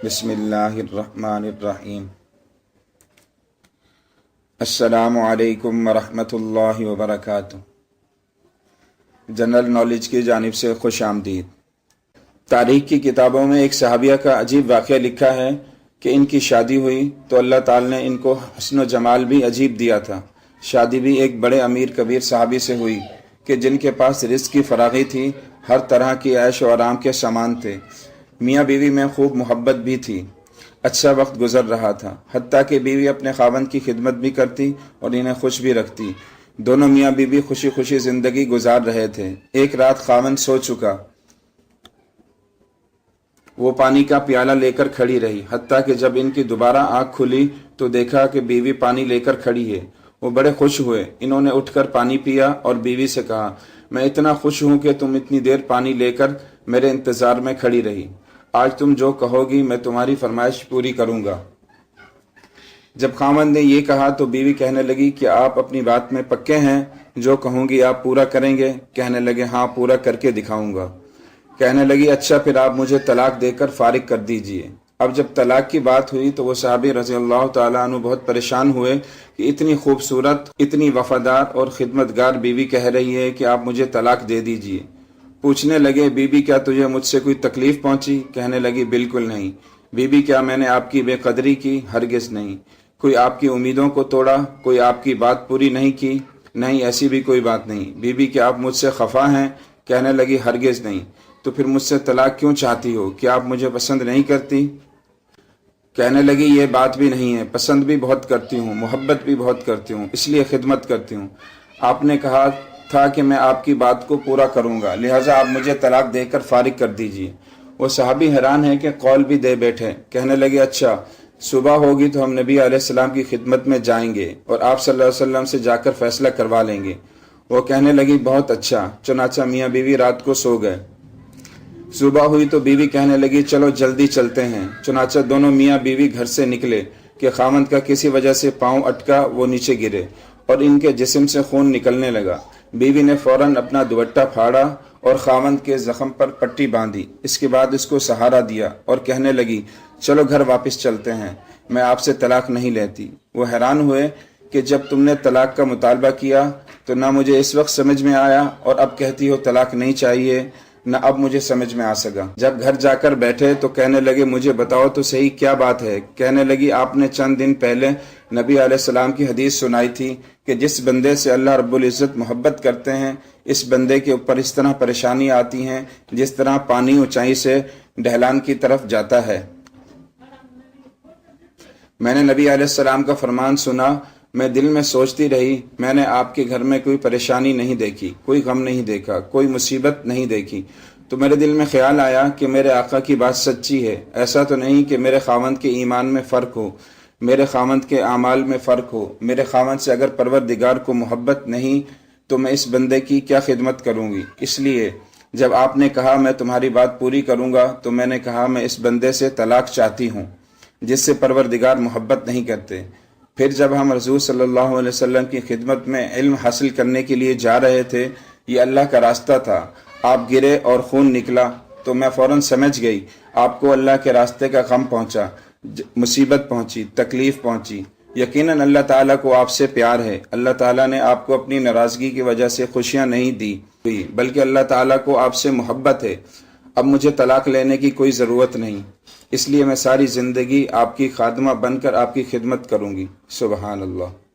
بسم اللہ الرحمن الرحیم۔ السلام علیکم ورحمۃ اللہ وبرکاتہ۔ جنرل نالج کی جانب سے خوش آمدید۔ تاریخ کی کتابوں میں ایک صحابیہ کا عجیب واقعہ لکھا ہے کہ ان کی شادی ہوئی تو اللہ تعالی نے ان کو حسن و جمال بھی عجیب دیا تھا۔ شادی بھی ایک بڑے امیر کبیر صحابی سے ہوئی کہ جن کے پاس رزق کی فراغی تھی، ہر طرح کی عیش و آرام کے سامان تھے، میاں بیوی میں خوب محبت بھی تھی، اچھا وقت گزر رہا تھا، حتیٰ کہ بیوی اپنے خاوند کی خدمت بھی کرتی اور انہیں خوش بھی رکھتی۔ دونوں میاں بیوی خوشی خوشی زندگی گزار رہے تھے۔ ایک رات خاوند سو چکا، وہ پانی کا پیالہ لے کر کھڑی رہی، حتیٰ کہ جب ان کی دوبارہ آنکھ کھلی تو دیکھا کہ بیوی پانی لے کر کھڑی ہے۔ وہ بڑے خوش ہوئے، انہوں نے اٹھ کر پانی پیا اور بیوی سے کہا، میں اتنا خوش ہوں کہ تم اتنی دیر پانی لے کر میرے انتظار میں کھڑی رہی، آج تم جو کہو گی میں تمہاری فرمائش پوری کروں گا۔ جب خاوند نے یہ کہا تو بیوی کہنے لگی کہ آپ اپنی بات میں پکے ہیں، جو کہوں گی آپ پورا کریں گے؟ کہنے لگے ہاں، پورا کر کے دکھاؤں گا۔ کہنے لگی اچھا پھر آپ مجھے طلاق دے کر فارغ کر دیجئے۔ اب جب طلاق کی بات ہوئی تو وہ صحابی رضی اللہ تعالیٰ عنہ بہت پریشان ہوئے کہ اتنی خوبصورت، اتنی وفادار اور خدمتگار بیوی کہہ رہی ہے کہ آپ مجھے طلاق دے دیجئے۔ پوچھنے لگے بی بی کیا تجھے مجھ سے کوئی تکلیف پہنچی؟ کہنے لگی بالکل نہیں۔ بی بی کیا میں نے آپ کی بے قدری کی؟ ہرگز نہیں۔ کوئی آپ کی امیدوں کو توڑا؟ کوئی آپ کی بات پوری نہیں کی؟ نہیں، ایسی بھی کوئی بات نہیں۔ بی بی کیا آپ مجھ سے خفا ہیں؟ کہنے لگی ہرگز نہیں۔ تو پھر مجھ سے طلاق کیوں چاہتی ہو؟ کیا آپ مجھے پسند نہیں کرتی؟ کہنے لگی یہ بات بھی نہیں ہے، پسند بھی بہت کرتی ہوں، محبت بھی بہت کرتی ہوں، اس لیے خدمت کرتی ہوں۔ آپ نے کہا تھا کہ میں آپ کی بات کو پورا کروں گا، لہٰذا آپ مجھے طلاق دے کر فارغ کر دیجئے۔ وہ صحابی حیران ہے کہ قول بھی دے بیٹھے۔ کہنے لگے اچھا، صبح ہوگی تو ہم نبی علیہ السلام کی خدمت میں جائیں گے اور آپ صلی اللہ علیہ وسلم سے جا کر فیصلہ کروا لیں گے۔ وہ کہنے لگی بہت اچھا۔ چنانچہ میاں بیوی رات کو سو گئے۔ صبح ہوئی تو بیوی کہنے لگی چلو جلدی چلتے ہیں۔ چنانچہ دونوں میاں بیوی گھر سے نکلے کہ خاوند کا کسی وجہ سے پاؤں اٹکا، وہ نیچے گرے اور ان کے جسم سے خون نکلنے لگا۔ بیوی نے فوراً اپنا دوپٹہ پھاڑا اور خاوند کے زخم پر پٹی باندھی، اس کے بعد اس کو سہارا دیا اور کہنے لگی چلو گھر واپس چلتے ہیں، میں آپ سے طلاق نہیں لیتی۔ وہ حیران ہوئے کہ جب تم نے طلاق کا مطالبہ کیا تو نہ مجھے اس وقت سمجھ میں آیا اور اب کہتی ہو طلاق نہیں چاہیے، نہ اب مجھے سمجھ میں آ سکا۔ جب گھر جا کر بیٹھے تو کہنے لگے مجھے بتاؤ تو صحیح کیا بات ہے؟ کہنے لگی آپ نے چند دن پہلے نبی علیہ السلام کی حدیث سنائی تھی کہ جس بندے سے اللہ رب العزت محبت کرتے ہیں، اس بندے کے اوپر اس طرح پریشانی آتی ہیں جس طرح پانی اونچائی سے ڈھلان کی طرف جاتا ہے۔ میں نے نبی علیہ السلام کا فرمان سنا، میں دل میں سوچتی رہی، میں نے آپ کے گھر میں کوئی پریشانی نہیں دیکھی، کوئی غم نہیں دیکھا، کوئی مصیبت نہیں دیکھی، تو میرے دل میں خیال آیا کہ میرے آقا کی بات سچی ہے۔ ایسا تو نہیں کہ میرے خاوند کے ایمان میں فرق ہو، میرے خاوند کے اعمال میں فرق ہو۔ میرے خاوند سے اگر پروردگار کو محبت نہیں تو میں اس بندے کی کیا خدمت کروں گی؟ اس لیے جب آپ نے کہا میں تمہاری بات پوری کروں گا تو میں نے کہا میں اس بندے سے طلاق چاہتی ہوں جس سے پروردگار محبت نہیں کرتے۔ پھر جب ہم حضور صلی اللہ علیہ وسلم کی خدمت میں علم حاصل کرنے کے لیے جا رہے تھے، یہ اللہ کا راستہ تھا، آپ گرے اور خون نکلا تو میں فوراً سمجھ گئی آپ کو اللہ کے راستے کا غم پہنچا، مصیبت پہنچی، تکلیف پہنچی۔ یقیناً اللہ تعالیٰ کو آپ سے پیار ہے، اللہ تعالیٰ نے آپ کو اپنی ناراضگی کی وجہ سے خوشیاں نہیں دی بلکہ اللہ تعالیٰ کو آپ سے محبت ہے۔ اب مجھے طلاق لینے کی کوئی ضرورت نہیں، اس لیے میں ساری زندگی آپ کی خادمہ بن کر آپ کی خدمت کروں گی۔ سبحان اللہ۔